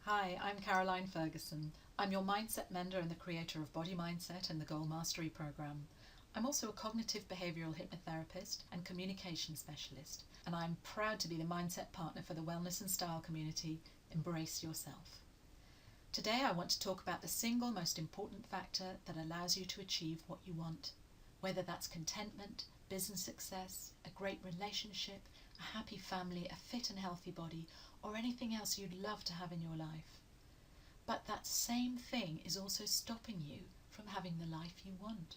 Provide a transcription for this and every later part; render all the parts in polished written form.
Hi, I'm Caroline Ferguson. I'm your mindset mentor and the creator of Body Mindset and the Goal Mastery Program. I'm also a cognitive behavioral hypnotherapist and communication specialist, and I'm proud to be the mindset partner for the wellness and style community, Embrace Yourself. Today I want to talk about the single most important factor that allows you to achieve what you want, whether that's contentment, business success, a great relationship, a happy family, a fit and healthy body, or anything else you'd love to have in your life. But that same thing is also stopping you from having the life you want.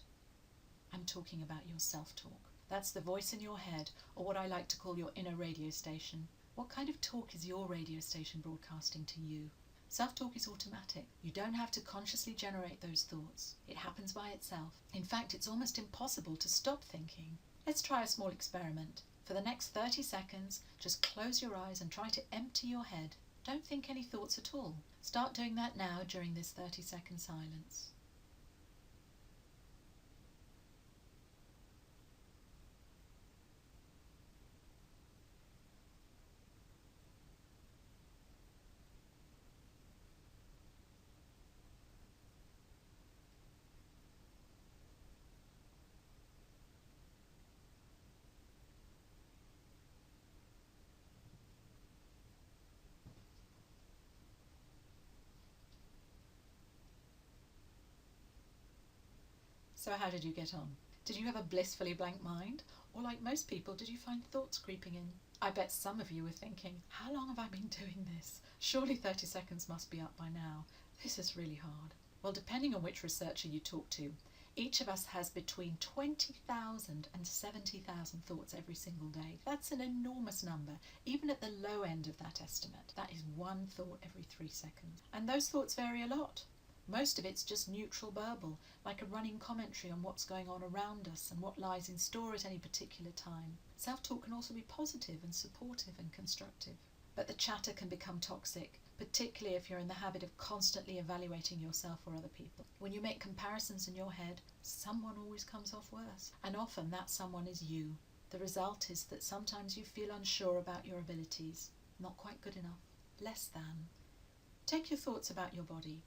I'm talking about your self-talk. That's the voice in your head, or what I like to call your inner radio station. What kind of talk is your radio station broadcasting to you? Self-talk is automatic. You don't have to consciously generate those thoughts. It happens by itself. In fact, it's almost impossible to stop thinking. Let's try a small experiment. For the next 30 seconds, just close your eyes and try to empty your head. Don't think any thoughts at all. Start doing that now during this 30-second silence. So how did you get on? Did you have a blissfully blank mind? Or like most people, did you find thoughts creeping in? I bet some of you were thinking, how long have I been doing this? Surely 30 seconds must be up by now. This is really hard. Well, depending on which researcher you talk to, each of us has between 20,000 and 70,000 thoughts every single day. That's an enormous number, even at the low end of that estimate. That is one thought every 3 seconds. And those thoughts vary a lot. Most of it's just neutral burble, like a running commentary on what's going on around us and what lies in store at any particular time. Self-talk can also be positive and supportive and constructive. But the chatter can become toxic, particularly if you're in the habit of constantly evaluating yourself or other people. When you make comparisons in your head, someone always comes off worse, and often that someone is you. The result is that sometimes you feel unsure about your abilities, not quite good enough, less than. Take your thoughts about your body.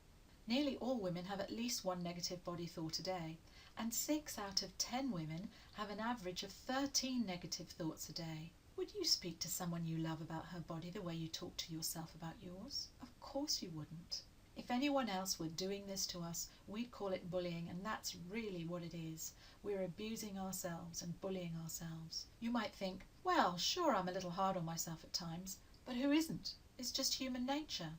Nearly all women have at least one negative body thought a day, and 6 out of 10 women have an average of 13 negative thoughts a day. Would you speak to someone you love about her body the way you talk to yourself about yours? Of course you wouldn't. If anyone else were doing this to us, we'd call it bullying, and that's really what it is. We're abusing ourselves and bullying ourselves. You might think, well, sure, I'm a little hard on myself at times, but who isn't? It's just human nature.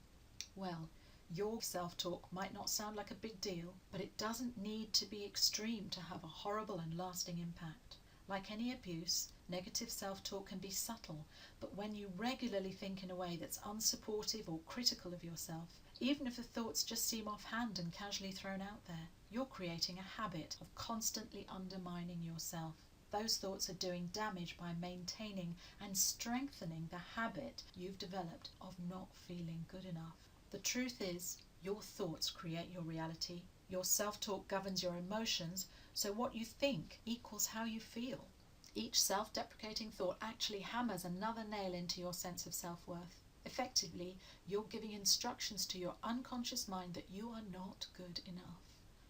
Well, your self-talk might not sound like a big deal, but it doesn't need to be extreme to have a horrible and lasting impact. Like any abuse, negative self-talk can be subtle, but when you regularly think in a way that's unsupportive or critical of yourself, even if the thoughts just seem offhand and casually thrown out there, you're creating a habit of constantly undermining yourself. Those thoughts are doing damage by maintaining and strengthening the habit you've developed of not feeling good enough. The truth is, your thoughts create your reality. Your self-talk governs your emotions, so what you think equals how you feel. Each self-deprecating thought actually hammers another nail into your sense of self-worth. Effectively, you're giving instructions to your unconscious mind that you are not good enough.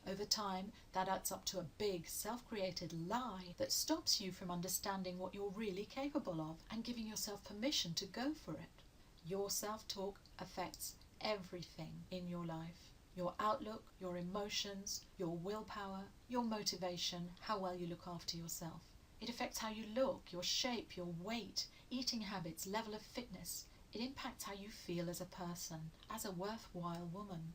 Over time, that adds up to a big, self-created lie that stops you from understanding what you're really capable of and giving yourself permission to go for it. Your self-talk affects everything in your life. Your outlook, your emotions, your willpower, your motivation, how well you look after yourself. It affects how you look, your shape, your weight, eating habits, level of fitness. It impacts how you feel as a person, as a worthwhile woman.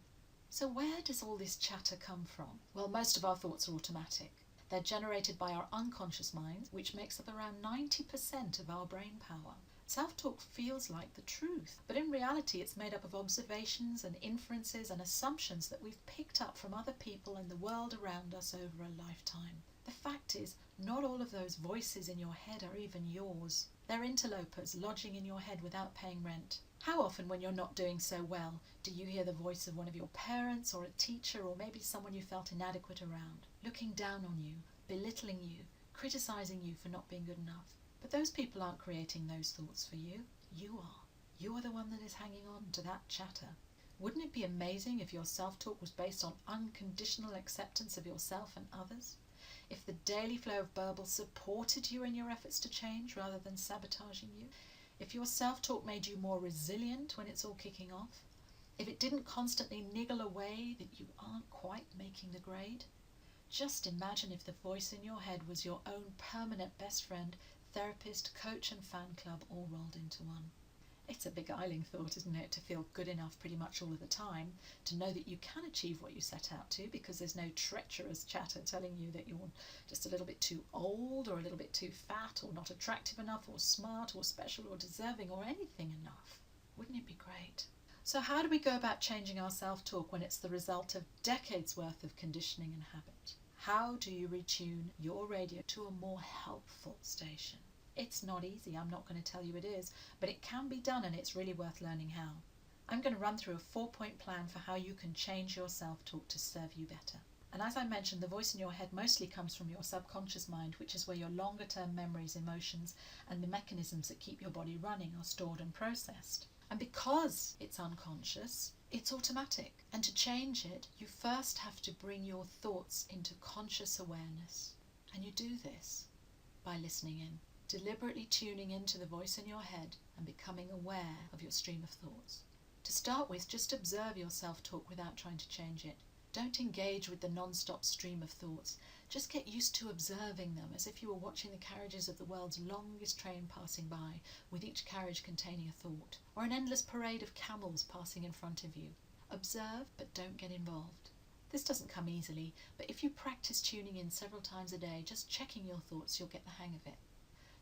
So where does all this chatter come from? Well, most of our thoughts are automatic. They're generated by our unconscious mind, which makes up around 90% of our brain power. Self-talk feels like the truth, but in reality it's made up of observations and inferences and assumptions that we've picked up from other people and the world around us over a lifetime. The fact is, not all of those voices in your head are even yours. They're interlopers lodging in your head without paying rent. How often when you're not doing so well do you hear the voice of one of your parents or a teacher or maybe someone you felt inadequate around, looking down on you, belittling you, criticizing you for not being good enough? But those people aren't creating those thoughts for you. You are. You're the one that is hanging on to that chatter. Wouldn't it be amazing if your self-talk was based on unconditional acceptance of yourself and others? If the daily flow of burble supported you in your efforts to change rather than sabotaging you? If your self-talk made you more resilient when it's all kicking off? If it didn't constantly niggle away that you aren't quite making the grade? Just imagine if the voice in your head was your own permanent best friend, therapist, coach and fan club all rolled into one. It's a beguiling thought, isn't it, to feel good enough pretty much all of the time, to know that you can achieve what you set out to because there's no treacherous chatter telling you that you're just a little bit too old or a little bit too fat or not attractive enough or smart or special or deserving or anything enough. Wouldn't it be great? So how do we go about changing our self-talk when it's the result of decades worth of conditioning and habit? How do you retune your radio to a more helpful station? It's not easy, I'm not going to tell you it is, but it can be done and it's really worth learning how. I'm going to run through a 4-point plan for how you can change your self-talk to serve you better. And as I mentioned, the voice in your head mostly comes from your subconscious mind, which is where your longer term memories, emotions, and the mechanisms that keep your body running are stored and processed. And because it's unconscious, it's automatic. And to change it, you first have to bring your thoughts into conscious awareness. And you do this by listening in. Deliberately tuning into the voice in your head and becoming aware of your stream of thoughts. To start with, just observe your self-talk without trying to change it. Don't engage with the non-stop stream of thoughts. Just get used to observing them as if you were watching the carriages of the world's longest train passing by, with each carriage containing a thought, or an endless parade of camels passing in front of you. Observe, but don't get involved. This doesn't come easily, but if you practice tuning in several times a day, just checking your thoughts, you'll get the hang of it.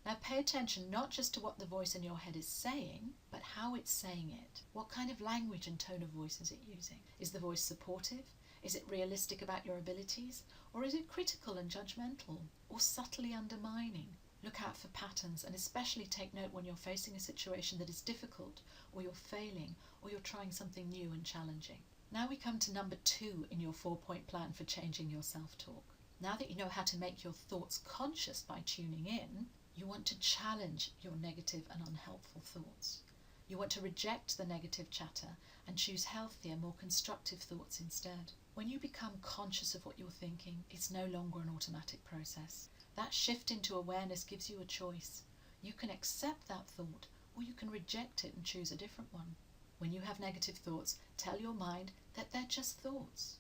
Now pay attention not just to what the voice in your head is saying, but how it's saying it. What kind of language and tone of voice is it using? Is the voice supportive? Is it realistic about your abilities? Or is it critical and judgmental? Or subtly undermining? Look out for patterns and especially take note when you're facing a situation that is difficult, or you're failing, or you're trying something new and challenging. Now we come to number 2 in your 4-point plan for changing your self-talk. Now that you know how to make your thoughts conscious by tuning in, you want to challenge your negative and unhelpful thoughts. You want to reject the negative chatter and choose healthier, more constructive thoughts instead. When you become conscious of what you're thinking, it's no longer an automatic process. That shift into awareness gives you a choice. You can accept that thought, or you can reject it and choose a different one. When you have negative thoughts, tell your mind that they're just thoughts.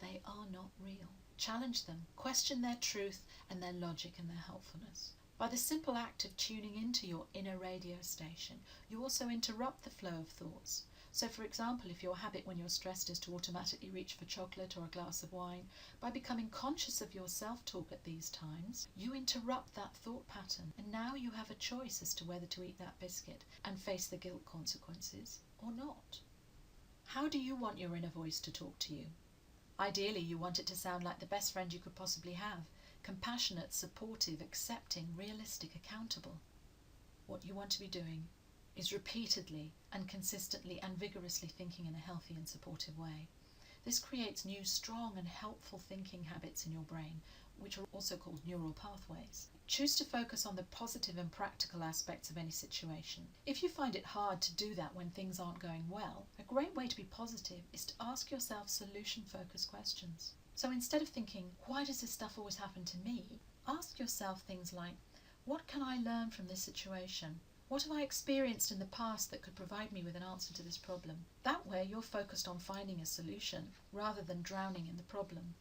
They are not real. Challenge them, question their truth and their logic and their helpfulness. By the simple act of tuning into your inner radio station, you also interrupt the flow of thoughts. So for example, if your habit when you're stressed is to automatically reach for chocolate or a glass of wine, by becoming conscious of your self-talk at these times, you interrupt that thought pattern, and now you have a choice as to whether to eat that biscuit and face the guilt consequences or not. How do you want your inner voice to talk to you? Ideally, you want it to sound like the best friend you could possibly have. Compassionate, supportive, accepting, realistic, accountable. What you want to be doing is repeatedly and consistently and vigorously thinking in a healthy and supportive way. This creates new, strong and helpful thinking habits in your brain, which are also called neural pathways. Choose to focus on the positive and practical aspects of any situation. If you find it hard to do that when things aren't going well, a great way to be positive is to ask yourself solution-focused questions. So instead of thinking, why does this stuff always happen to me? Ask yourself things like, what can I learn from this situation? What have I experienced in the past that could provide me with an answer to this problem? That way you're focused on finding a solution rather than drowning in the problem.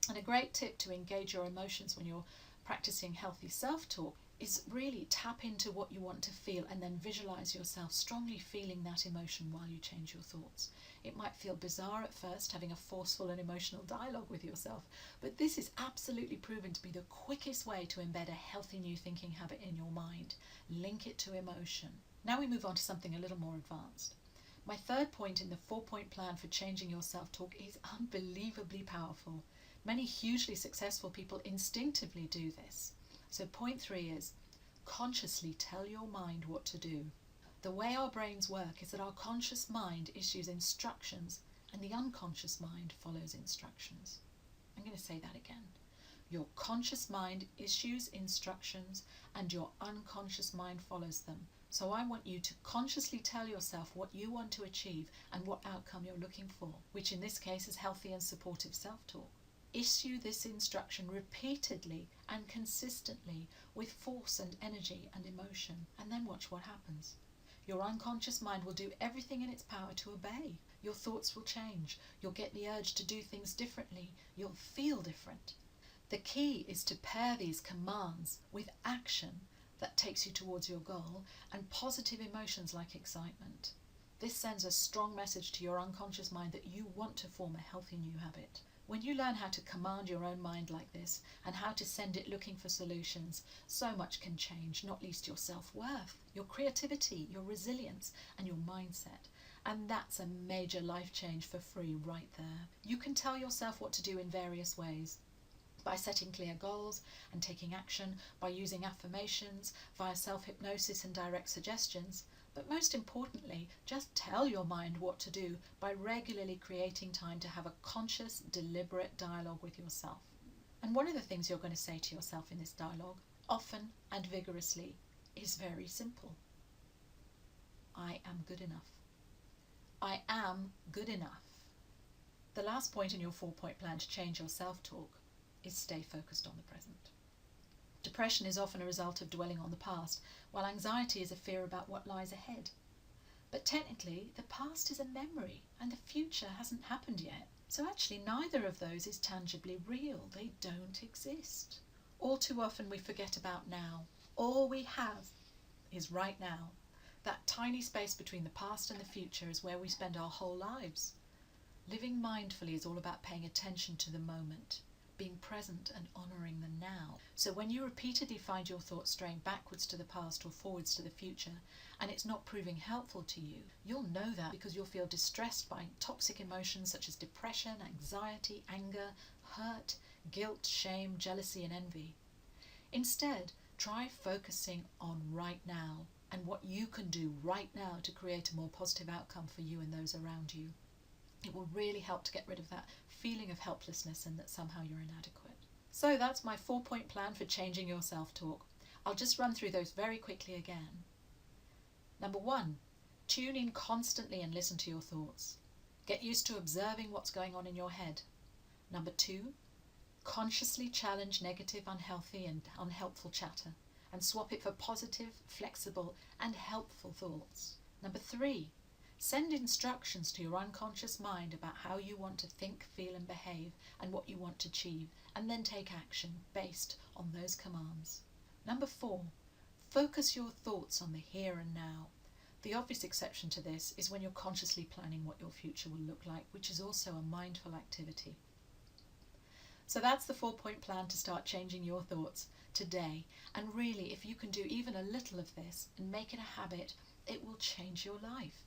And a great tip to engage your emotions when you're practicing healthy self-talk is really tap into what you want to feel and then visualize yourself strongly feeling that emotion while you change your thoughts. It might feel bizarre at first, having a forceful and emotional dialogue with yourself, but this is absolutely proven to be the quickest way to embed a healthy new thinking habit in your mind. Link it to emotion. Now we move on to something a little more advanced. My 3rd point in the 4-point plan for changing your self-talk is unbelievably powerful. Many hugely successful people instinctively do this. So point 3 is, consciously tell your mind what to do. The way our brains work is that our conscious mind issues instructions and the unconscious mind follows instructions. I'm going to say that again. Your conscious mind issues instructions and your unconscious mind follows them. So I want you to consciously tell yourself what you want to achieve and what outcome you're looking for, which in this case is healthy and supportive self-talk. Issue this instruction repeatedly and consistently with force and energy and emotion, and then watch what happens. Your unconscious mind will do everything in its power to obey. Your thoughts will change. You'll get the urge to do things differently. You'll feel different. The key is to pair these commands with action that takes you towards your goal and positive emotions like excitement. This sends a strong message to your unconscious mind that you want to form a healthy new habit. When you learn how to command your own mind like this and how to send it looking for solutions, so much can change, not least your self-worth, your creativity, your resilience, and your mindset. And that's a major life change for free right there. You can tell yourself what to do in various ways. By setting clear goals and taking action, by using affirmations, via self-hypnosis and direct suggestions. But most importantly, just tell your mind what to do by regularly creating time to have a conscious, deliberate dialogue with yourself. And one of the things you're going to say to yourself in this dialogue, often and vigorously, is very simple. I am good enough. I am good enough. The last point in your 4-point plan to change your self-talk is stay focused on the present. Depression is often a result of dwelling on the past, while anxiety is a fear about what lies ahead. But technically, the past is a memory, and the future hasn't happened yet. So actually, neither of those is tangibly real. They don't exist. All too often we forget about now. All we have is right now. That tiny space between the past and the future is where we spend our whole lives. Living mindfully is all about paying attention to the moment, being present and honouring the now. So when you repeatedly find your thoughts straying backwards to the past or forwards to the future, and it's not proving helpful to you, you'll know that because you'll feel distressed by toxic emotions such as depression, anxiety, anger, hurt, guilt, shame, jealousy and envy. Instead, try focusing on right now and what you can do right now to create a more positive outcome for you and those around you. It will really help to get rid of that feeling of helplessness and that somehow you're inadequate. So that's my 4-point plan for changing your self-talk. I'll just run through those very quickly again. Number 1, tune in constantly and listen to your thoughts. Get used to observing what's going on in your head. Number 2, consciously challenge negative, unhealthy and unhelpful chatter and swap it for positive, flexible and helpful thoughts. Number 3, send instructions to your unconscious mind about how you want to think, feel and behave and what you want to achieve, and then take action based on those commands. Number 4, focus your thoughts on the here and now. The obvious exception to this is when you're consciously planning what your future will look like, which is also a mindful activity. So that's the 4-point plan to start changing your thoughts today. And really, if you can do even a little of this and make it a habit, it will change your life.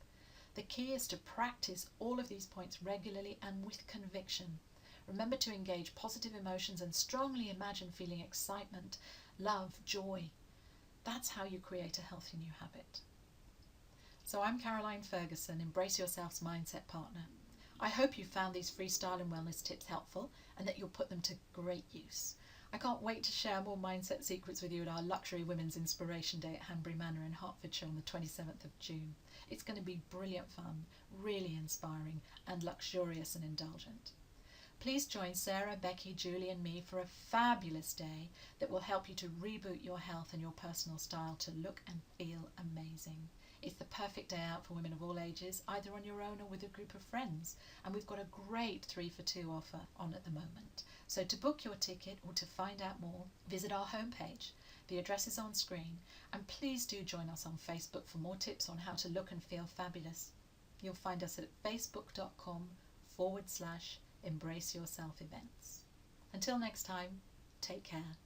The key is to practice all of these points regularly and with conviction. Remember to engage positive emotions and strongly imagine feeling excitement, love, joy. That's how you create a healthy new habit. So I'm Caroline Ferguson, Embrace Yourself's Mindset Partner. I hope you found these freestyle and wellness tips helpful and that you'll put them to great use. I can't wait to share more mindset secrets with you at our Luxury Women's Inspiration Day at Hanbury Manor in Hertfordshire on the 27th of June. It's going to be brilliant fun, really inspiring and luxurious and indulgent. Please join Sarah, Becky, Julie and me for a fabulous day that will help you to reboot your health and your personal style to look and feel amazing. It's the perfect day out for women of all ages, either on your own or with a group of friends. And we've got a great 3 for 2 offer on at the moment. So to book your ticket or to find out more, visit our homepage. The address is on screen. And please do join us on Facebook for more tips on how to look and feel fabulous. You'll find us at facebook.com/Embrace Yourself events. Until next time, take care.